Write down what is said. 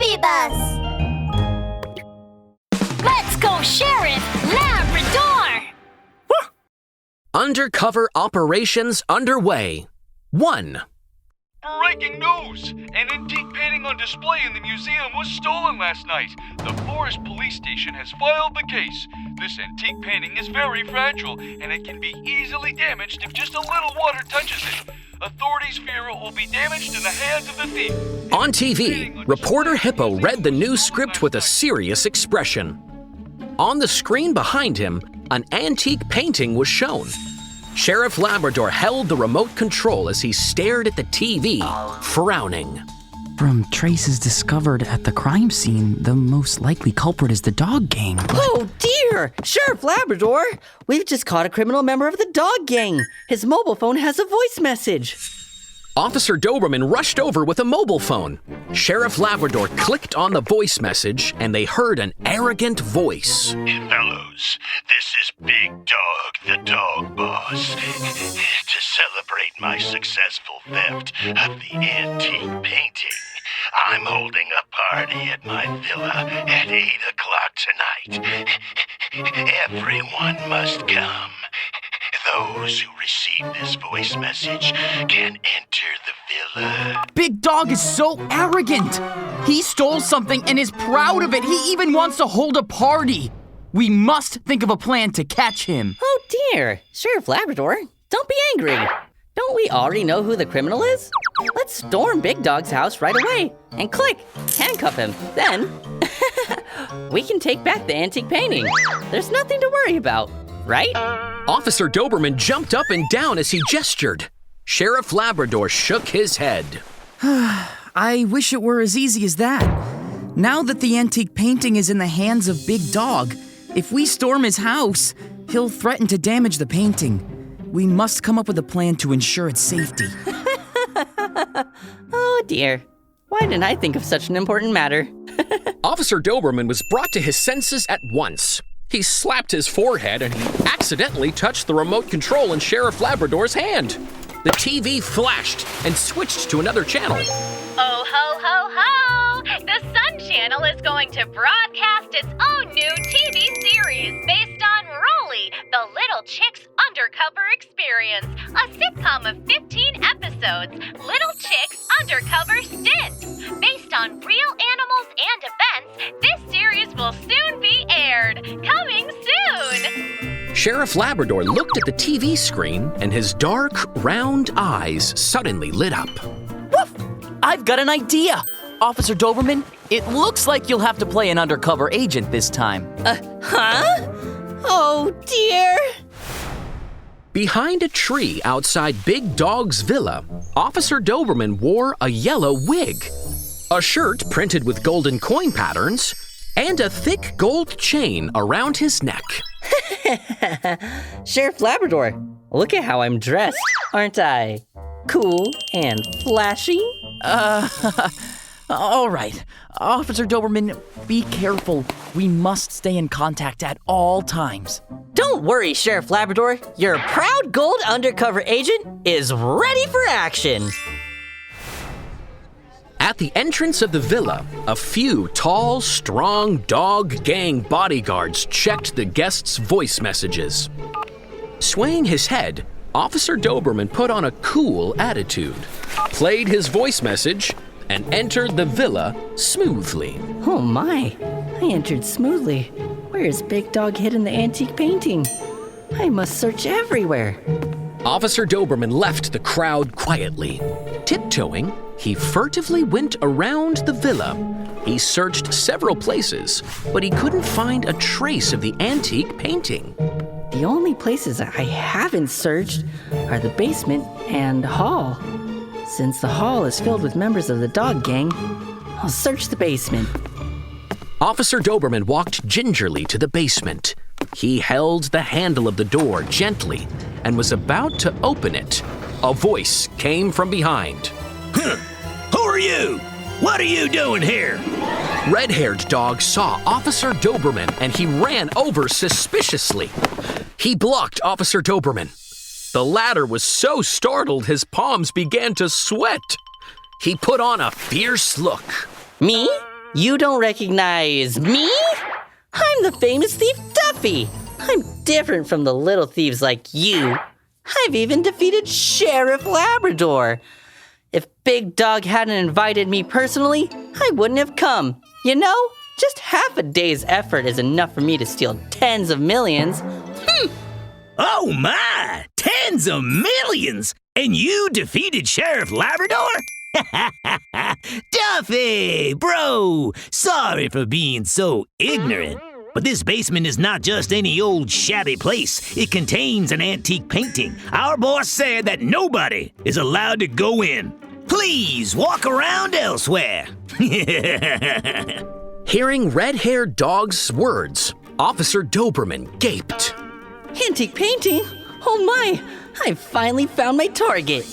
baby bus! Let's go, Sheriff Labrador! Undercover operations underway. 1. Breaking news! An antique painting on display in the museum was stolen last night. The Forest Police Station has filed the case. This antique painting is very fragile, and it can be easily damaged if just a little water touches it. Authorities fear it will be damaged in the hands of the thief. On TV, reporter Hippo read the news script with a serious expression. On the screen behind him, an antique painting was shown. Sheriff Labrador held the remote control as he stared at the TV, frowning. From traces discovered at the crime scene, the most likely culprit is the dog gang. Oh dear! Sheriff Labrador! We've just caught a criminal member of the dog gang. His mobile phone has a voice message. Officer Doberman rushed over with a mobile phone. Sheriff Labrador clicked on the voice message, and they heard an arrogant voice. Fellows, this is Big Dog, the dog boss. To celebrate my successful theft of the antique painting, I'm holding a party at my villa at 8 o'clock tonight. Everyone must come. Those who receive this voice message can enter the villa. Big Dog is so arrogant. He stole something and is proud of it. He even wants to hold a party. We must think of a plan to catch him. Oh dear! Sheriff Labrador, don't be angry. Don't we already know who the criminal is? Let's storm Big Dog's house right away and handcuff him. Then, we can take back the antique painting. There's nothing to worry about, right? Officer Doberman jumped up and down as he gestured. Sheriff Labrador shook his head. I wish it were as easy as that. Now that the antique painting is in the hands of Big Dog, if we storm his house, he'll threaten to damage the painting. We must come up with a plan to ensure its safety. Oh dear. Why didn't I think of such an important matter? Officer Doberman was brought to his senses at once. He slapped his forehead and he accidentally touched the remote control in Sheriff Labrador's hand. The TV flashed and switched to another channel. Oh, ho, ho, ho! The Sun Channel is going to broadcast its own new TV series based on Rolly, the Little Chicks Undercover Experience, a sitcom of 15 episodes, Little Chicks Undercover Stint. Based on real animals and events, this series will soon be aired. Coming soon! Sheriff Labrador looked at the TV screen and his dark, round eyes suddenly lit up. Woof! I've got an idea! Officer Doberman, it looks like you'll have to play an undercover agent this time. Huh? Oh dear! Behind a tree outside Big Dog's villa, Officer Doberman wore a yellow wig, a shirt printed with golden coin patterns, and a thick gold chain around his neck. Sheriff Labrador, look at how I'm dressed, aren't I? Cool and flashy? All right. Officer Doberman, be careful. We must stay in contact at all times. Don't worry, Sheriff Labrador. Your proud gold undercover agent is ready for action. At the entrance of the villa, a few tall, strong dog gang bodyguards checked the guests' voice messages. Swaying his head, Officer Doberman put on a cool attitude, played his voice message, and entered the villa smoothly. Oh my, I entered smoothly. Where is Big Dog hidden the antique painting? I must search everywhere. Officer Doberman left the crowd quietly. Tiptoeing, he furtively went around the villa. He searched several places, but he couldn't find a trace of the antique painting. The only places I haven't searched are the basement and hall. Since the hall is filled with members of the dog gang, I'll search the basement. Officer Doberman walked gingerly to the basement. He held the handle of the door gently and was about to open it. A voice came from behind. Who are you? What are you doing here? Red-haired dog saw Officer Doberman and he ran over suspiciously. He blocked Officer Doberman. The latter was so startled his palms began to sweat. He put on a fierce look. Me? You don't recognize me? I'm the famous thief Duffy. I'm different from the little thieves like you. I've even defeated Sheriff Labrador. If Big Dog hadn't invited me personally, I wouldn't have come. You know, just half a day's effort is enough for me to steal tens of millions. Oh my! Tens of millions! And you defeated Sheriff Labrador? Duffy, bro! Sorry for being so ignorant. But this basement is not just any old shabby place. It contains an antique painting. Our boss said that nobody is allowed to go in. Please walk around elsewhere. Hearing red-haired dog's words, Officer Doberman gaped. Antique painting? Oh my! I've finally found my target.